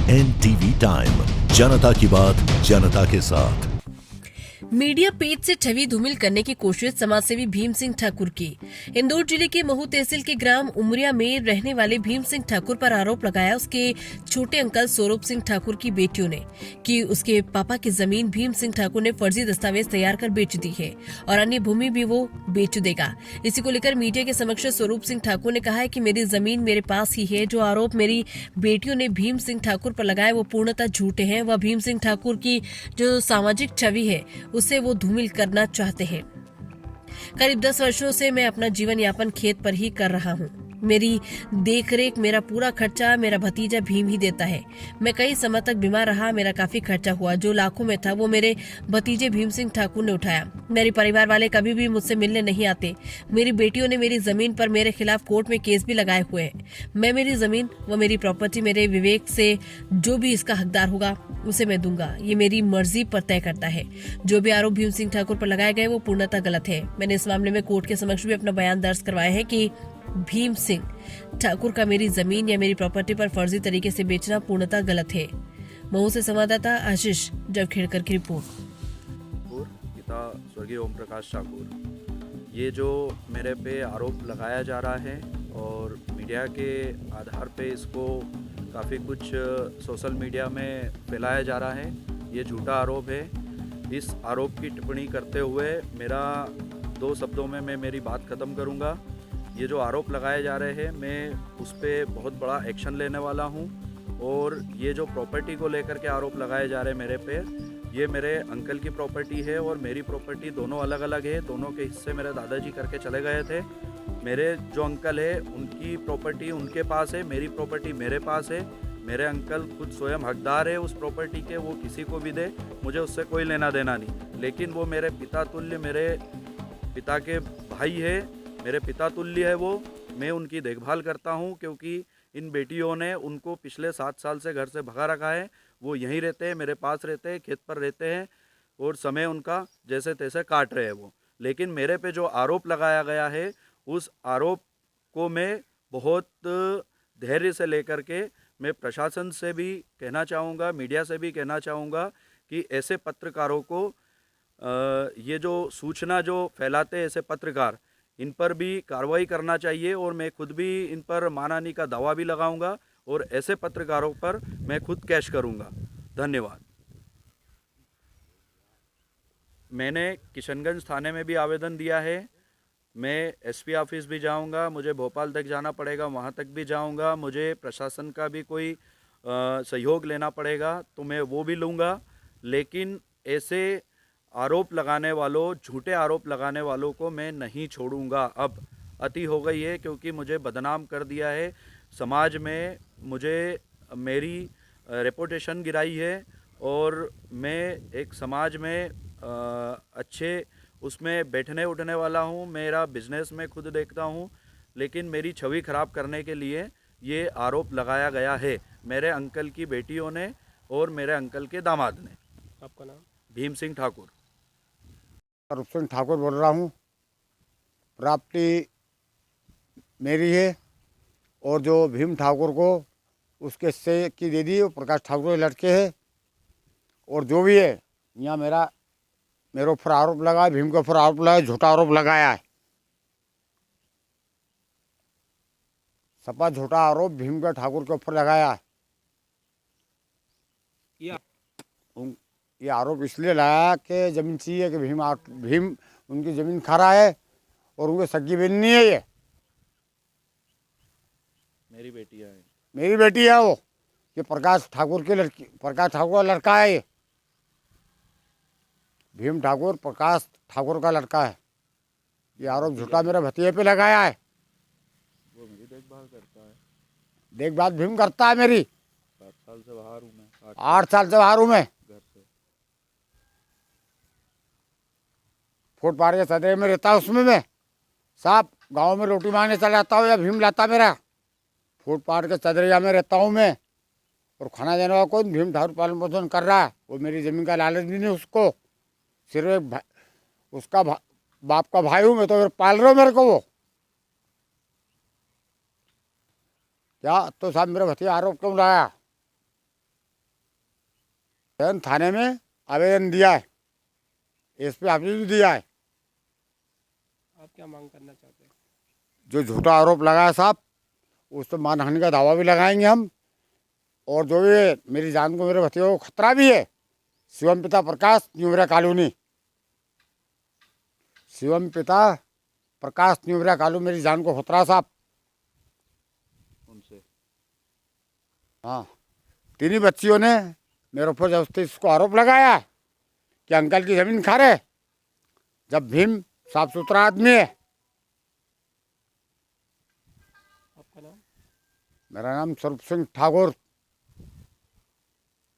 NTV time, जनता की बात जनता के साथ। मीडिया पेज से छवि धूमिल करने की कोशिश समाजसेवी भीम सिंह ठाकुर की। इंदौर जिले के महू तहसील के ग्राम उमरिया में रहने वाले भीम सिंह ठाकुर पर आरोप लगाया उसके छोटे अंकल सौरभ सिंह ठाकुर की बेटियों ने कि उसके पापा की जमीन भीम सिंह ठाकुर ने फर्जी दस्तावेज तैयार कर बेच दी है और अन्य भूमि भी वो बेच देगा। इसी को लेकर मीडिया के समक्ष स्वरूप सिंह ठाकुर ने कहा है कि मेरी जमीन मेरे पास ही है। जो आरोप मेरी बेटियों ने भीम सिंह ठाकुर पर लगाए वो पूर्णतः झूठे हैं। वह भीम सिंह ठाकुर की जो सामाजिक छवि है उसे वो धूमिल करना चाहते हैं। करीब 10 वर्षों से मैं अपना जीवन यापन खेत पर ही कर रहा हूँ। मेरी देखरेख, मेरा पूरा खर्चा मेरा भतीजा भीम ही देता है। मैं कई समय तक बीमार रहा, मेरा काफी खर्चा हुआ। जो लाखों में था वो मेरे भतीजे भीम सिंह ठाकुर ने उठाया। मेरे परिवार वाले कभी भी मुझसे मिलने नहीं आते। मेरी बेटियों ने मेरी जमीन पर मेरे खिलाफ कोर्ट में केस भी लगाए हुए हैं। मैं मेरी जमीन व मेरी प्रॉपर्टी मेरे विवेक से जो भी इसका हकदार होगा उसे मैं दूंगा। ये मेरी मर्जी पर तय करता है। जो भी आरोप भीम सिंह ठाकुर पर लगाए गए वो पूर्णतः गलत है। मैंने इस मामले में कोर्ट के समक्ष भी अपना बयान दर्ज करवाया है कि भीम सिंह ठाकुर का मेरी जमीन या मेरी प्रॉपर्टी पर फर्जी तरीके से बेचना पूर्णतः गलत है। महू से संवाददाता आशीष जवखेड़कर की रिपोर्ट। पिता स्वर्गीय ओम प्रकाश ठाकुर, ये जो मेरे पे आरोप लगाया जा रहा है और मीडिया के आधार पे इसको काफ़ी कुछ सोशल मीडिया में फैलाया जा रहा है, ये झूठा आरोप है। इस आरोप की टिप्पणी करते हुए मेरा 2 शब्दों में मैं मेरी बात ख़त्म करूँगा। ये जो आरोप लगाए जा रहे हैं मैं उस पर बहुत बड़ा एक्शन लेने वाला हूँ। और ये जो प्रॉपर्टी को लेकर के आरोप लगाए जा रहे हैं मेरे पे, ये मेरे अंकल की प्रॉपर्टी है और मेरी प्रॉपर्टी दोनों अलग अलग है। दोनों के हिस्से मेरे दादाजी करके चले गए थे। मेरे जो अंकल है उनकी प्रॉपर्टी उनके पास है, मेरी प्रॉपर्टी मेरे पास है। मेरे अंकल खुद स्वयं हकदार है उस प्रॉपर्टी के, वो किसी को भी दे, मुझे उससे कोई लेना देना नहीं। लेकिन वो मेरे पिता तुल्य, मेरे पिता के भाई है, मेरे पिता तुल्य है वो। मैं उनकी देखभाल करता हूँ क्योंकि इन बेटियों ने उनको पिछले 7 साल से घर से भगा रखा है। वो यहीं रहते हैं, मेरे पास रहते हैं, खेत पर रहते हैं और समय उनका जैसे तैसे काट रहे हैं वो। लेकिन मेरे पे जो आरोप लगाया गया है उस आरोप को मैं बहुत धैर्य से लेकर के मैं प्रशासन से भी कहना चाहूँगा, मीडिया से भी कहना चाहूँगा कि ऐसे पत्रकारों को ये जो सूचना जो फैलाते हैं ऐसे पत्रकार, इन पर भी कार्रवाई करना चाहिए। और मैं खुद भी इन पर मानहानि का दावा भी लगाऊंगा और ऐसे पत्रकारों पर मैं खुद कैश करूंगा। धन्यवाद। मैंने किशनगंज थाने में भी आवेदन दिया है। मैं एसपी ऑफिस भी जाऊंगा, मुझे भोपाल तक जाना पड़ेगा, वहां तक भी जाऊंगा। मुझे प्रशासन का भी कोई सहयोग लेना पड़ेगा तो मैं वो भी लूँगा। लेकिन ऐसे आरोप लगाने वालों, झूठे आरोप लगाने वालों को मैं नहीं छोड़ूंगा। अब अति हो गई है क्योंकि मुझे बदनाम कर दिया है समाज में, मुझे मेरी रेपुटेशन गिराई है और मैं एक समाज में अच्छे उसमें बैठने उठने वाला हूँ। मेरा बिजनेस में खुद देखता हूँ, लेकिन मेरी छवि खराब करने के लिए ये आरोप लगाया गया है मेरे अंकल की बेटियों ने और मेरे अंकल के दामाद ने। आपका नाम? भीम सिंह ठाकुर। स्वरूप सिंह ठाकुर बोल रहा हूँ। प्रॉपर्टी मेरी है और जो भीम ठाकुर को उसके से की दे दी वो प्रकाश ठाकुर के लड़के है। और जो भी है यहाँ मेरे ऊपर आरोप लगा है, भीम के ऊपर आरोप लगा है, झूठा आरोप लगाया है। सपा झूठा आरोप भीम के ठाकुर के ऊपर लगाया है। ये आरोप इसलिए लगाया कि जमीन चाहिए कि भीम उनकी ज़मीन खा रहा है और उनके सगी बहन नहीं है। ये मेरी बेटियाँ है। मेरी बेटी है वो। ये प्रकाश ठाकुर की लड़की, प्रकाश ठाकुर का लड़का है। ये भीम ठाकुर प्रकाश ठाकुर का लड़का है। ये आरोप झूठा मेरे भतीजे पे लगाया है। वो मेरी देखभाल करता है। देखभाल भीम करता है मेरी। 8 साल से बाहर हूँ मैं। 8 साल से बाहर हूँ मैं। घर से फुटपाथ के सदरे में रहता उसमें मैं। साहब गांव में रोटी मांगने चला जाता हूँ या भीम लाता मेरा। फुटपाथ के सदरिया में रहता हूँ मैं और खाना देने वाला कौन? भीम ठाकुर पालन पोषण कर रहा है। वो मेरी ज़मीन का लालच भी नहीं उसको, सिर्फ उसका बाप का भाई हूँ मैं, तो फिर पाल रहे हो मेरे को वो क्या? तो साहब मेरे भतीजे आरोप क्यों लाया? जैन थाने में आवेदन दिया है, एसपी ऑफिस भी दिया है। आप क्या मांग करना चाहते हैं? जो झूठा आरोप लगाया साहब, उस पर मानहानि का दावा भी लगाएंगे हम। और जो भी मेरी जान को, मेरे भतीजों को खतरा भी है, शिवम पिता प्रकाश न्यूमरा कॉलोनी, शिवम पिता प्रकाश न्यूमरा कॉलोनी, मेरी जान को खतरा साहब। उनसे हाँ, तीनों बच्चियों ने मेरे ऊपर जबरदस्ती इसको आरोप लगाया है कि अंकल की ज़मीन खा रहे, जब भीम साफ सुथरा आदमी है। आपका नाम? मेरा नाम स्वरूप सिंह ठाकुर।